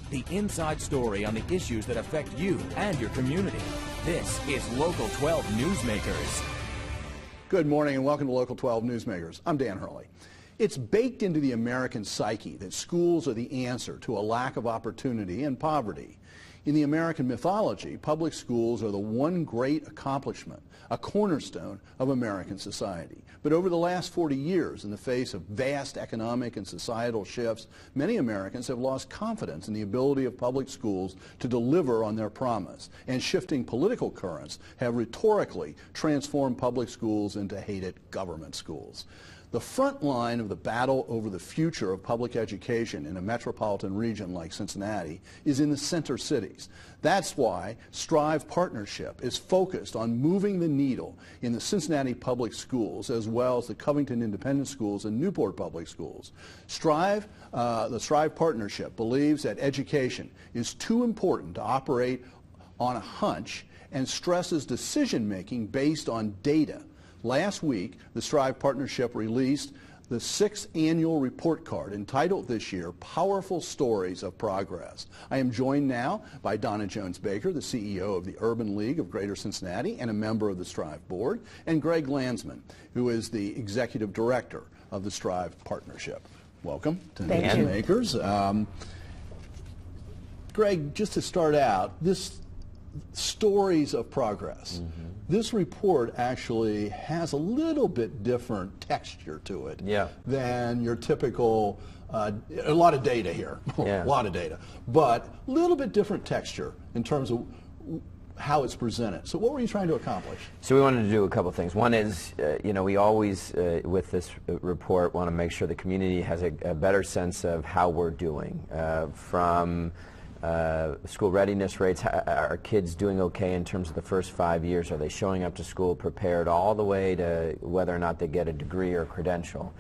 the inside story on the issues that affect you and your community. This is Local 12 Newsmakers. Good morning and welcome to Local 12 Newsmakers. I'm Dan Hurley. It's baked into the American psyche that schools are the answer to a lack of opportunity and poverty. In the American mythology, public schools are the one great accomplishment, a cornerstone of American society. But over the last 40 years, in the face of vast economic and societal shifts, many Americans have lost confidence in the ability of public schools to deliver on their promise. And shifting political currents have rhetorically transformed public schools into hated government schools. The front line of the battle over the future of public education in a metropolitan region like Cincinnati is in the center cities. That's why Strive Partnership is focused on moving the needle in the Cincinnati public schools as well as the Covington Independent Schools and Newport Public Schools. The Strive Partnership believes that education is too important to operate on a hunch and stresses decision-making based on data. Last week, the Strive Partnership released the 6th annual report card entitled this year, Powerful Stories of Progress. I am joined now by Donna Jones-Baker, the CEO of the Urban League of Greater Cincinnati and a member of the Strive Board, and Greg Landsman, who is the Executive Director of the Strive Partnership. Welcome to Newsmakers. Greg, just to start out, this Stories of Progress. This report actually has a little bit different texture to it than your typical, a lot of data here, a lot of data, but a little bit different texture in terms of how it's presented. So what were you trying to accomplish? So we wanted to do a couple things. One is, we always, with this report, want to make sure the community has a better sense of how we're doing, from school readiness rates. Are kids doing okay in terms of the first 5 years? Are they showing up to school prepared, all the way to whether or not they get a degree or credential?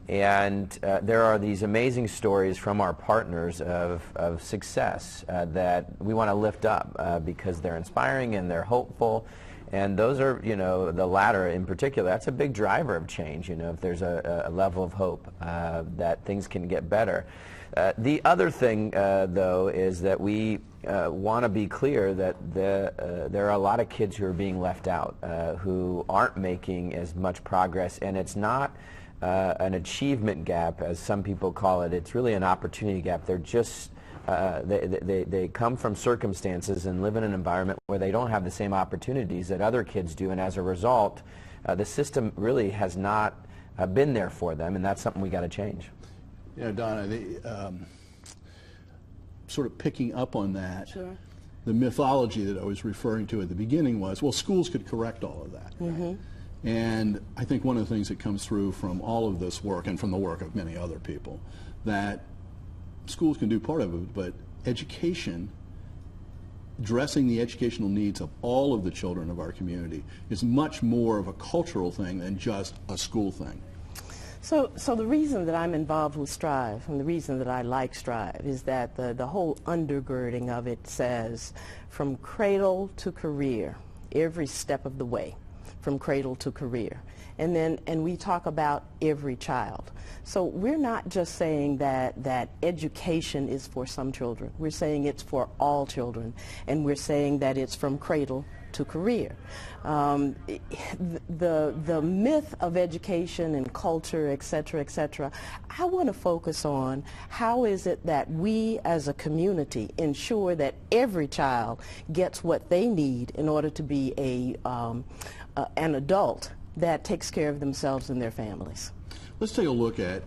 And there are these amazing stories from our partners of success that we want to lift up because they're inspiring and they're hopeful. And those are, the latter in particular, that's a big driver of change, if there's a level of hope that things can get better. The other thing, though, is that we want to be clear that there are a lot of kids who are being left out, who aren't making as much progress, and it's not an achievement gap, as some people call it. It's really an opportunity gap. They're just they come from circumstances and live in an environment where they don't have the same opportunities that other kids do, and as a result, the system really has not been there for them, and that's something we got to change. Donna, sort of picking up on that, the mythology that I was referring to at the beginning was, well, schools could correct all of that. And I think one of the things that comes through from all of this work and from the work of many other people, that schools can do part of it, but education, addressing the educational needs of all of the children of our community is much more of a cultural thing than just a school thing. So the reason that I'm involved with Strive and the reason that I like Strive is that the whole undergirding of it says from cradle to career, every step of the way, from cradle to career. And we talk about every child. So we're not just saying that education is for some children. We're saying it's for all children. And we're saying that it's from cradle to career. The myth of education and culture, et cetera, I want to focus on how is it that we as a community ensure that every child gets what they need in order to be an adult that takes care of themselves and their families. Let's take a look at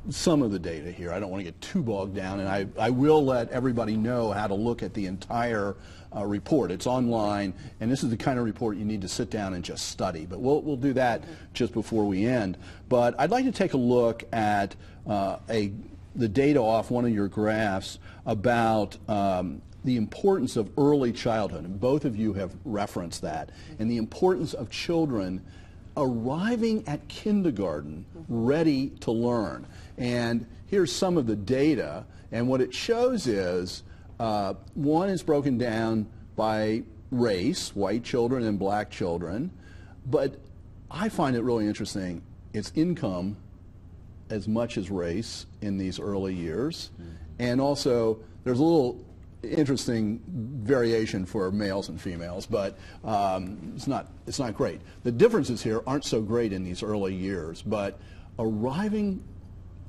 some of the data here. I don't want to get too bogged down, and I will let everybody know how to look at the entire report. It's online, and this is the kind of report you need to sit down and just study. But we'll do that just before we end. But I'd like to take a look at the data off one of your graphs about the importance of early childhood, and both of you have referenced that, and the importance of children arriving at kindergarten ready to learn. And here's some of the data, and what it shows is one is broken down by race, white children and black children, but I find it really interesting, it's income as much as race in these early years, and also there's a little interesting variation for males and females, but it's not great. The differences here aren't so great in these early years, but arriving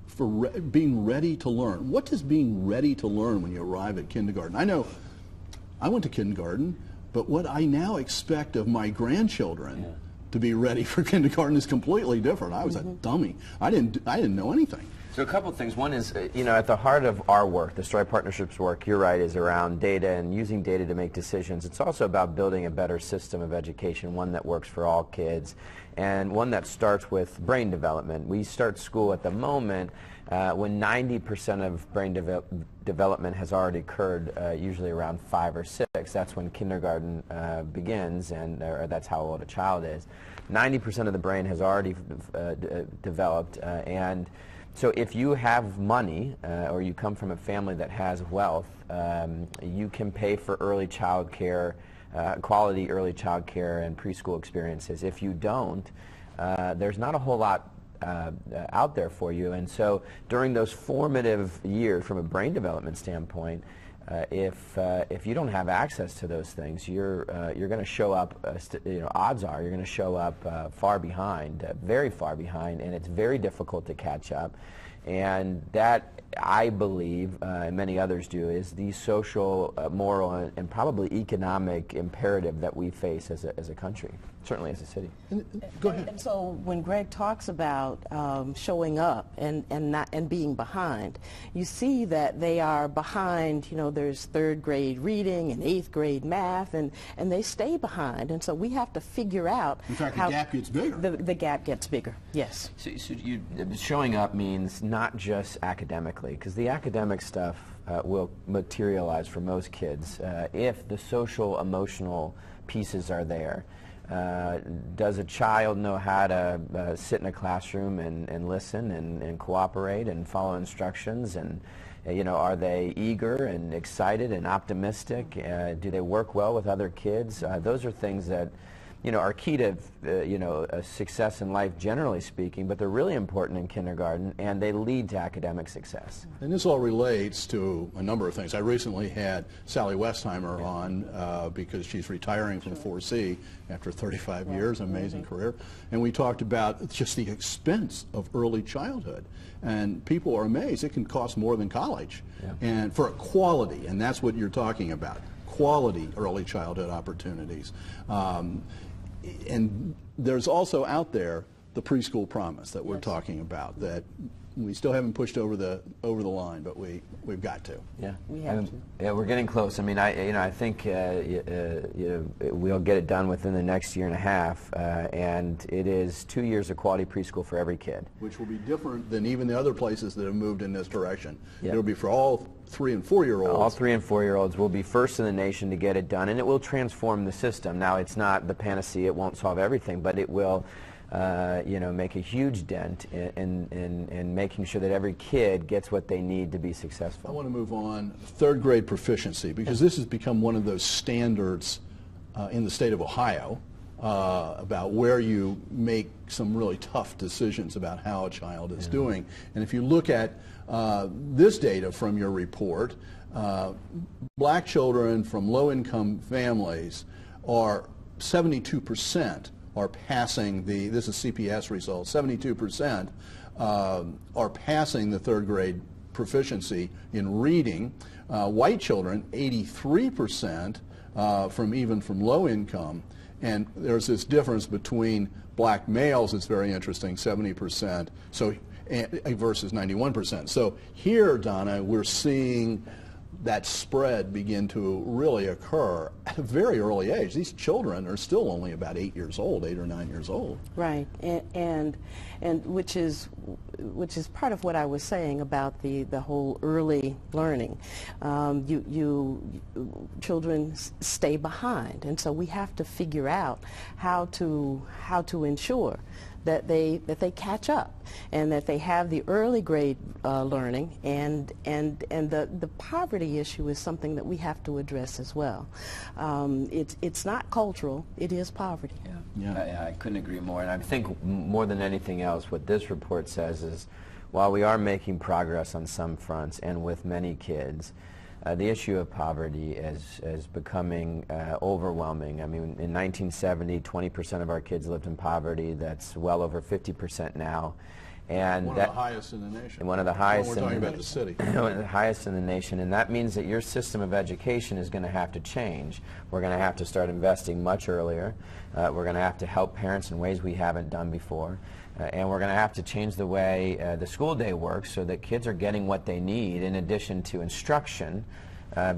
for being ready to learn. What does being ready to learn when you arrive at kindergarten? I know I went to kindergarten, but what I now expect of my grandchildren to be ready for kindergarten is completely different. I was a dummy. I didn't know anything. So a couple of things. One is, at the heart of our work, the Strive Partnerships work, you're right, is around data and using data to make decisions. It's also about building a better system of education, one that works for all kids, and one that starts with brain development. We start school at the moment when 90% of brain development has already occurred, usually around 5 or 6. That's when kindergarten begins, or that's how old a child is. 90% of the brain has already developed, and so if you have money or you come from a family that has wealth, you can pay for early child care, quality early child care and preschool experiences. If you don't, there's not a whole lot out there for you. And so during those formative years from a brain development standpoint, if you don't have access to those things, you're going to show up, odds are you're going to show up far behind, very far behind, and it's very difficult to catch up. And that, I believe, and many others do, is the social, moral, and probably economic imperative that we face as a country, certainly as a city. Go ahead. And so when Greg talks about showing up and being behind, you see that they are behind. There's 3rd grade reading and 8th grade math, and they stay behind. And so we have to figure out. In fact, how the gap gets bigger. The gap gets bigger. Yes. So showing up means not just academically, because the academic stuff will materialize for most kids if the social, emotional pieces are there. Does a child know how to sit in a classroom and listen and cooperate and follow instructions? And are they eager and excited and optimistic? Do they work well with other kids? Those are things that are key to a success in life, generally speaking, but they're really important in kindergarten, and they lead to academic success. And this all relates to a number of things. I recently had Sally Westheimer on because she's retiring from 4C after 35 years, an amazing career, and we talked about just the expense of early childhood. And people are amazed. It can cost more than college, and for a quality, and that's what you're talking about, quality early childhood opportunities. And there's also out there the preschool promise that we're talking about, that we still haven't pushed over the line, but we've got to. Yeah, we have to. Yeah, we're getting close. I mean, I think we'll get it done within the next year and a half, and it is 2 years of quality preschool for every kid. Which will be different than even the other places that have moved in this direction. Yep. It'll be for all 3- and 4-year-olds. All 3- and 4-year-olds will be first in the nation to get it done, and it will transform the system. Now, it's not the panacea; it won't solve everything, but it will. Make a huge dent in making sure that every kid gets what they need to be successful. I want to move on. 3rd grade proficiency, because this has become one of those standards in the state of Ohio about where you make some really tough decisions about how a child is doing. And if you look at this data from your report, black children from low-income families are 72% are passing this is CPS results, 72% are passing the 3rd grade proficiency in reading. White children, 83% from low income. And there's this difference between black males, it's very interesting, 70% versus 91%. So here, Donna, we're seeing that spread begin to really occur at a very early age. These children are still only about 8 years old, 8 or 9 years old. Right, and which is part of what I was saying about the whole early learning. Children stay behind, and so we have to figure out how to ensure that they catch up and that they have the early grade learning, and the poverty issue is something that we have to address as well. It's not cultural, it is poverty. I couldn't agree more, and I think more than anything else what this report says is while we are making progress on some fronts and with many kids, the issue of poverty is becoming overwhelming. I mean, in 1970, 20% of our kids lived in poverty. That's well over 50% now. And one of the highest in the nation. One of the highest. We're talking about the city. One of the highest in the nation, and that means that your system of education is going to have to change. We're going to have to start investing much earlier. We're going to have to help parents in ways we haven't done before. And we're going to have to change the way the school day works so that kids are getting what they need in addition to instruction,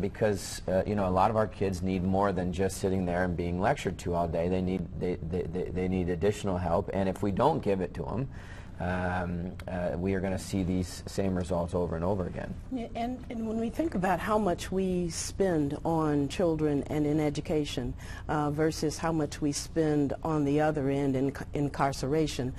because you know, a lot of our kids need more than just sitting there and being lectured to all day. They need additional help, and if we don't give it to them, we are going to see these same results over and over again. Yeah, and when we think about how much we spend on children and in education versus how much we spend on the other end in incarceration,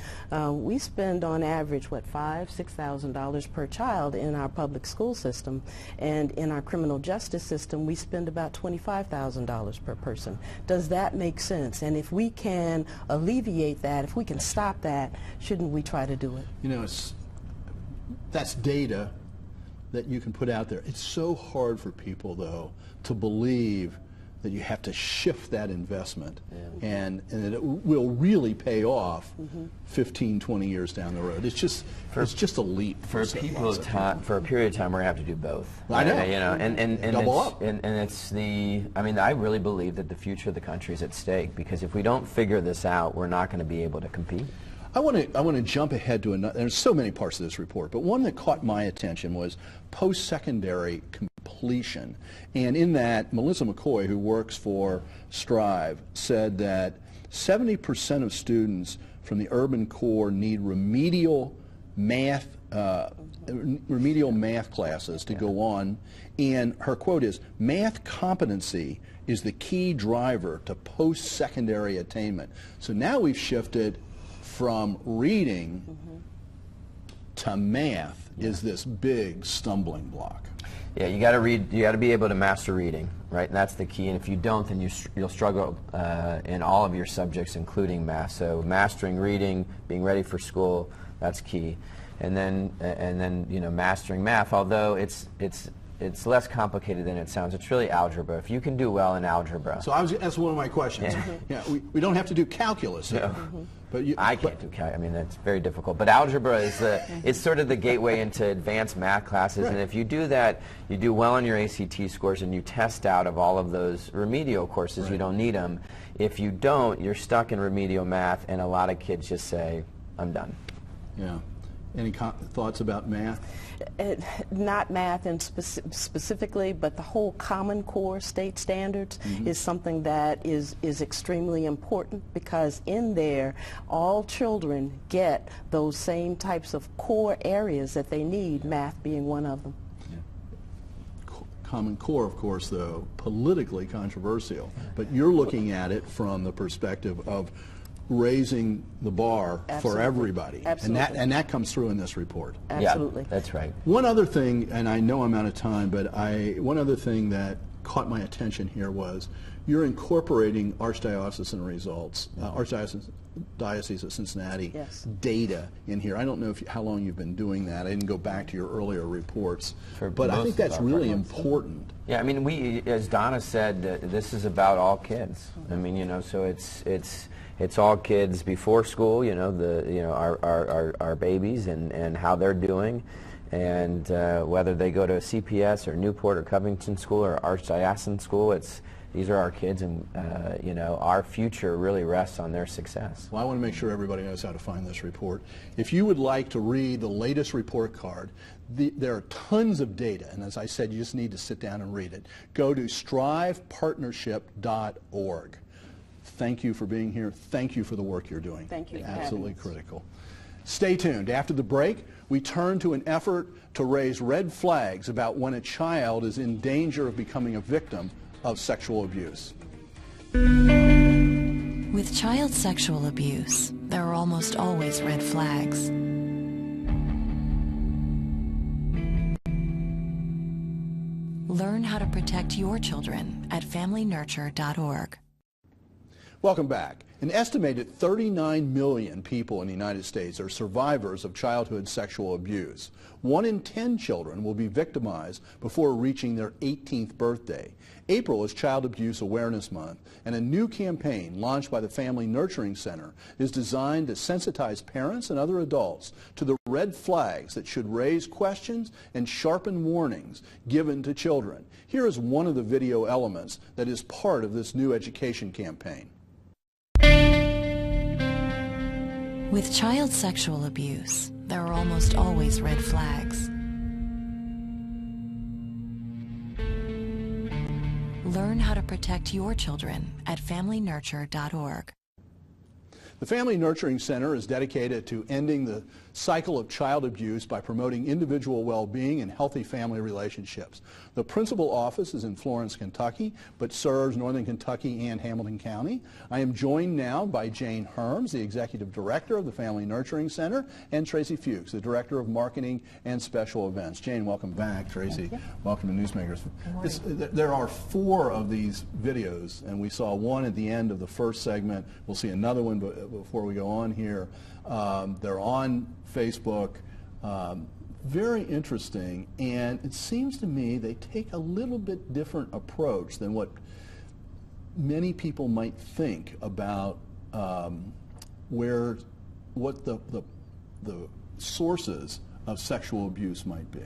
we spend on average, what, $5,000–6,000 per child in our public school system, and in our criminal justice system we spend about $25,000 per person. Does that make sense? And if we can alleviate that, if we can stop that, shouldn't we try to do it? You know, that's data that you can put out there. It's so hard for people, though, to believe that you have to shift that investment, and that it will really pay off 15, 20 years down the road. It's just a leap. For people, for a period of time, we're going to have to do both. I know. You know, and double up. And it's the, I mean, I really believe that the future of the country is at stake, because if we don't figure this out, we're not going to be able to compete. I want to jump ahead to another. There's so many parts of this report, but one that caught my attention was post-secondary completion. And in that, Melissa McCoy, who works for Strive, said that 70% of students from the urban core need remedial math classes to go on. And her quote is, "Math competency is the key driver to post-secondary attainment." So now we've shifted from reading to math is this big stumbling block. Yeah, you got to read. You got to be able to master reading, right? And that's the key. And if you don't, then you'll struggle in all of your subjects, including math. So mastering reading, being ready for school, that's key. And then you know, mastering math. Although it's less complicated than it sounds. It's really algebra. If you can do well in algebra. So that's one of my questions. Yeah, we don't have to do calculus here. But I can't do calculus. I mean, that's very difficult. But algebra is it's sort of the gateway into advanced math classes. Right. And if you do that, you do well on your ACT scores, and you test out of all of those remedial courses. Right. You don't need them. If you don't, you're stuck in remedial math, and a lot of kids just say, "I'm done." Yeah. Any thoughts about math? Not math and specifically, but the whole Common Core state standards is something that is extremely important, because in there all children get those same types of core areas that they need, math being one of them. Common Core, of course, though, politically controversial, but you're looking at it from the perspective of raising the bar for everybody. Absolutely. And that comes through in this report. Absolutely. Yeah, that's right. One other thing, and I know I'm out of time, but one other thing that caught my attention here was you're incorporating Archdiocesan results, Archdiocese of Cincinnati data in here. I don't know how long you've been doing that. I didn't go back to your earlier reports, but I think that's really important. Yeah, I mean, we, as Donna said, this is about all kids. I mean, you know, so it's all kids before school, you know, our babies and how they're doing, and whether they go to a CPS or Newport or Covington school or Archdiocesan school, these are our kids, and you know, our future really rests on their success. Well, I want to make sure everybody knows how to find this report. If you would like to read the latest report card, there are tons of data, and as I said, you just need to sit down and read it. Go to strivepartnership.org. Thank you for being here. Thank you for the work you're doing. Thank you. Absolutely critical. Stay tuned. After the break, we turn to an effort to raise red flags about when a child is in danger of becoming a victim of sexual abuse. With child sexual abuse, there are almost always red flags. Learn how to protect your children at familynurture.org. Welcome back. An estimated 39 million people in the United States are survivors of childhood sexual abuse. 1 in 10 children will be victimized before reaching their 18th birthday. April is Child Abuse Awareness Month, and a new campaign launched by the Family Nurturing Center is designed to sensitize parents and other adults to the red flags that should raise questions and sharpen warnings given to children. Here is one of the video elements that is part of this new education campaign. With child sexual abuse, there are almost always red flags. Learn how to protect your children at familynurture.org. The Family Nurturing Center is dedicated to ending the cycle of child abuse by promoting individual well-being and healthy family relationships. The principal office is in Florence, Kentucky, but serves Northern Kentucky and Hamilton County. I am joined now by Jane Herms, the Executive Director of the Family Nurturing Center, and Tracy Fuchs, the Director of Marketing and Special Events. Jane, welcome back. Tracy, welcome to Newsmakers. There are 4 of these videos, and we saw one at the end of the first segment. We'll see another one before we go on here. They're on Facebook. Very interesting, and it seems to me they take a little bit different approach than what many people might think about what the sources of sexual abuse might be.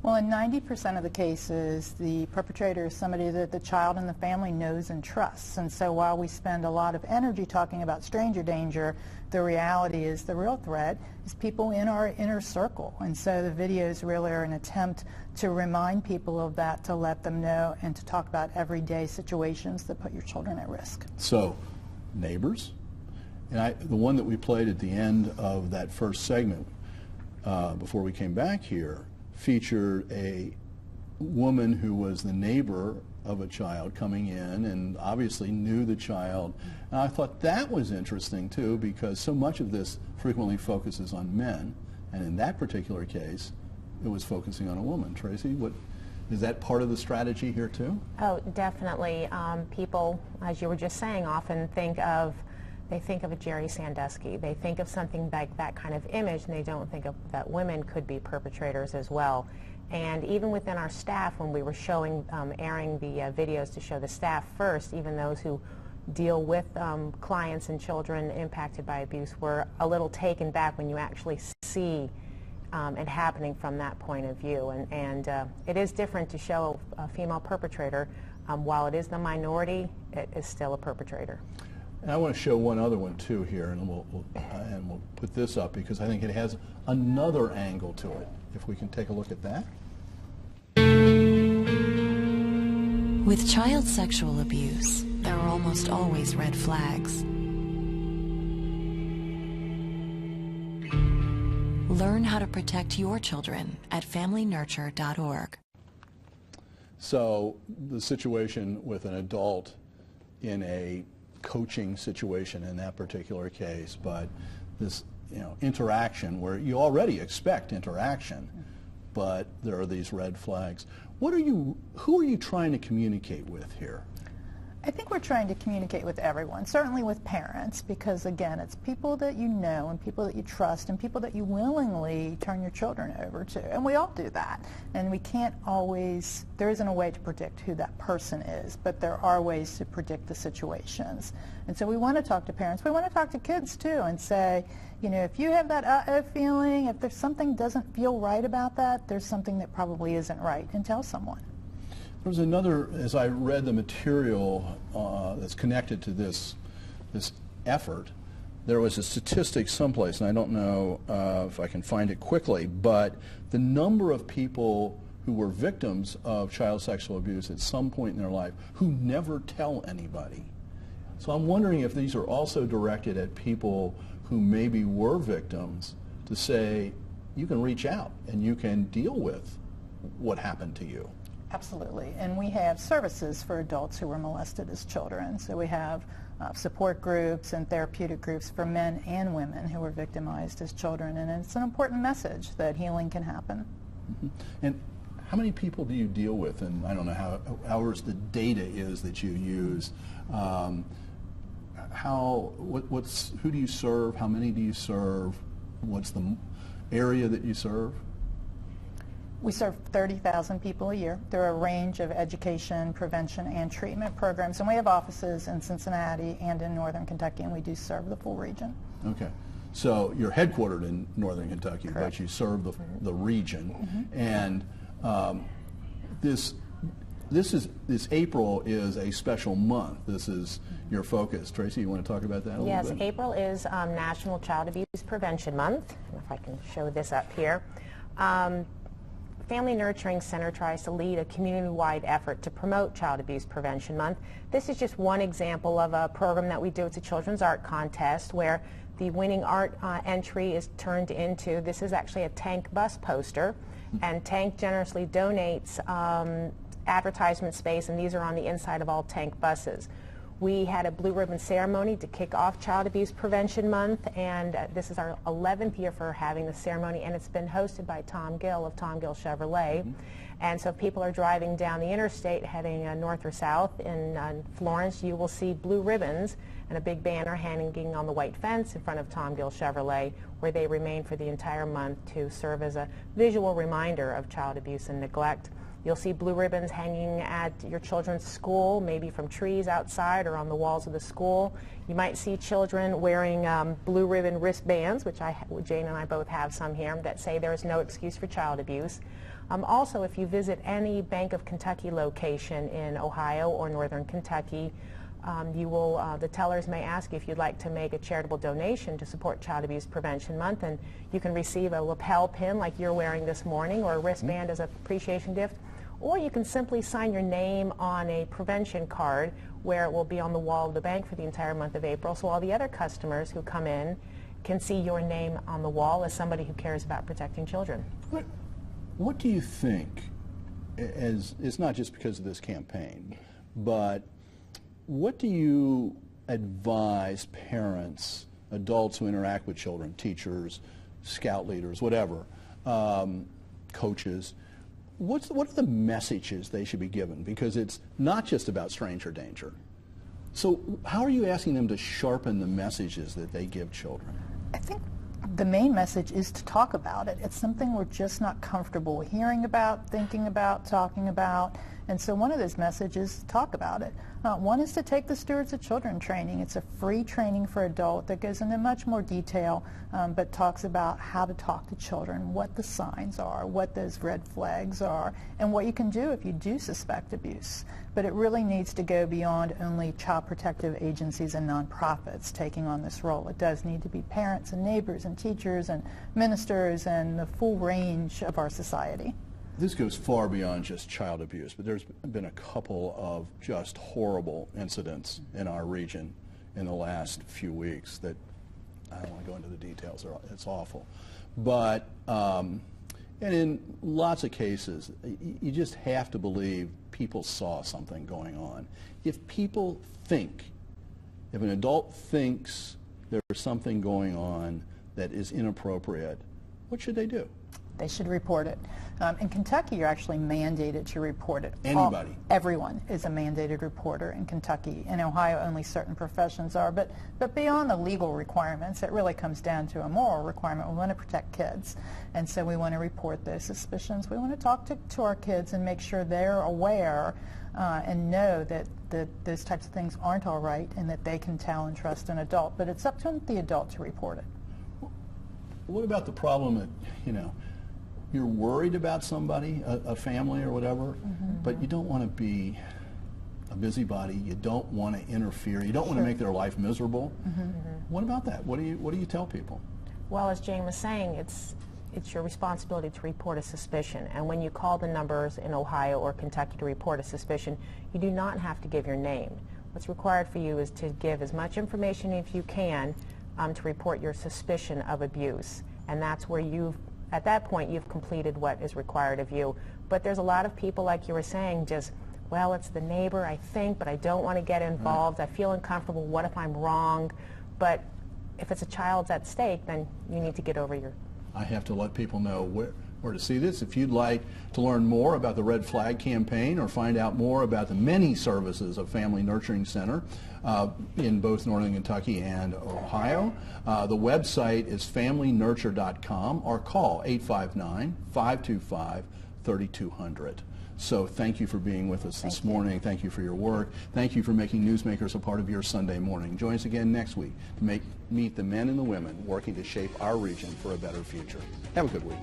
Well, in 90% of the cases, the perpetrator is somebody that the child and the family knows and trusts. And so while we spend a lot of energy talking about stranger danger, the reality is the real threat is people in our inner circle. And so the videos really are an attempt to remind people of that, to let them know, and to talk about everyday situations that put your children at risk. So, neighbors, and the one that we played at the end of that first segment before we came back here featured a woman who was the neighbor of a child coming in and obviously knew the child. And I thought that was interesting too, because so much of this frequently focuses on men, and in that particular case it was focusing on a woman. Tracy, is that part of the strategy here too? Oh, definitely. People, as you were just saying, often think of a Jerry Sandusky. They think of something like that kind of image, and they don't think of that women could be perpetrators as well. And even within our staff, when we were airing the videos to show the staff first, even those who deal with clients and children impacted by abuse were a little taken back when you actually see it happening from that point of view. And it is different to show a female perpetrator. While it is the minority, it is still a perpetrator. And I want to show one other one too here, and we'll put this up because I think it has another angle to it. If we can take a look at that. With child sexual abuse, there are almost always red flags. Learn how to protect your children at familynurture.org. So the situation with an adult in a coaching situation in that particular case, but this interaction where you already expect interaction, but there are these red flags. Who are you trying to communicate with here? I think we're trying to communicate with everyone, certainly with parents, because again, it's people that you know and people that you trust and people that you willingly turn your children over to. And we all do that. And we can't always, there isn't a way to predict who that person is, but there are ways to predict the situations. And so we want to talk to parents. We want to talk to kids too and say, if you have that uh-oh feeling, if there's something doesn't feel right about that, there's something that probably isn't right, and tell someone. There was another, as I read the material that's connected to this effort, there was a statistic someplace, and I don't know if I can find it quickly, but the number of people who were victims of child sexual abuse at some point in their life who never tell anybody. So I'm wondering if these are also directed at people who maybe were victims to say, you can reach out and you can deal with what happened to you. Absolutely. And we have services for adults who were molested as children. So we have support groups and therapeutic groups for men and women who were victimized as children. And it's an important message that healing can happen. Mm-hmm. And how many people do you deal with? And I don't know how ours the data is that you use who do you serve? How many do you serve? What's the area that you serve? We serve 30,000 people a year. There are a range of education, prevention, and treatment programs, and we have offices in Cincinnati and in Northern Kentucky, and we do serve the full region. Okay. So you're headquartered in Northern Kentucky, Correct. but you serve the region. And this April is a special month. This is your focus. Tracy, you want to talk about that a little bit? Yes, April is National Child Abuse Prevention Month. If I can show this up here. Family Nurturing Center tries to lead a community-wide effort to promote Child Abuse Prevention Month. This is just one example of a program that we do. It's a children's art contest where the winning art entry is turned into, this is actually a Tank bus poster, and Tank generously donates advertisement space, and these are on the inside of all Tank buses. We had a blue ribbon ceremony to kick off Child Abuse Prevention Month, and this is our 11th year for having the ceremony, and it's been hosted by Tom Gill of Tom Gill Chevrolet. And so if people are driving down the interstate heading north or south in Florence, you will see blue ribbons and a big banner hanging on the white fence in front of Tom Gill Chevrolet, where they remain for the entire month to serve as a visual reminder of child abuse and neglect. You'll see blue ribbons hanging at your children's school, maybe from trees outside or on the walls of the school. You might see children wearing blue ribbon wristbands, which Jane and I both have some here, that say there is no excuse for child abuse. Also, if you visit any Bank of Kentucky location in Ohio or Northern Kentucky, the tellers may ask you if you'd like to make a charitable donation to support Child Abuse Prevention Month, and you can receive a lapel pin like you're wearing this morning, or a wristband as an appreciation gift. Or you can simply sign your name on a prevention card where it will be on the wall of the bank for the entire month of April, so all the other customers who come in can see your name on the wall as somebody who cares about protecting children. What do you think, it's not just because of this campaign, but what do you advise parents, adults who interact with children, teachers, scout leaders, whatever, coaches, what are the messages they should be given? Because it's not just about stranger danger. So how are you asking them to sharpen the messages that they give children? I think the main message is to talk about it. It's something we're just not comfortable hearing about, thinking about, talking about. And so one of those messages is to talk about it. One is to take the Stewards of Children training. It's a free training for adults that goes into much more detail, but talks about how to talk to children, what the signs are, what those red flags are, and what you can do if you do suspect abuse. But it really needs to go beyond only child protective agencies and nonprofits taking on this role. It does need to be parents and neighbors and teachers and ministers and the full range of our society. This goes far beyond just child abuse, but there's been a couple of just horrible incidents in our region in the last few weeks that I don't want to go into the details. It's awful. But, and in lots of cases, you just have to believe people saw something going on. If people think, if an adult thinks there's something going on that is inappropriate, what should they do? They should report it. In Kentucky, you're actually mandated to report it. Anybody? Everyone is a mandated reporter in Kentucky. In Ohio, only certain professions are. But beyond the legal requirements, it really comes down to a moral requirement. We want to protect kids. And so we want to report those suspicions. We want to talk to our kids and make sure they're aware and know that those types of things aren't all right and that they can tell and trust an adult. But it's up to the adult to report it. What about the problem that, you're worried about somebody, a family or whatever, but you don't want to be a busybody. You don't want to interfere. You don't want to make their life miserable. What about that? What do you tell people? Well, as Jane was saying, it's your responsibility to report a suspicion. And when you call the numbers in Ohio or Kentucky to report a suspicion, you do not have to give your name. What's required for you is to give as much information as you can to report your suspicion of abuse. And that's where at that point, you've completed what is required of you. But there's a lot of people, like you were saying, just, well, it's the neighbor, I think, but I don't want to get involved. I feel uncomfortable. What if I'm wrong? But if it's a child's at stake, then you need to get over your... I have to let people know or to see this. If you'd like to learn more about the Red Flag campaign or find out more about the many services of Family Nurturing Center in both Northern Kentucky and Ohio, the website is familynurture.com or call 859-525-3200. So thank you for being with us this morning. Thank you for your work. Thank you for making Newsmakers a part of your Sunday morning. Join us again next week to meet the men and the women working to shape our region for a better future. Have a good week.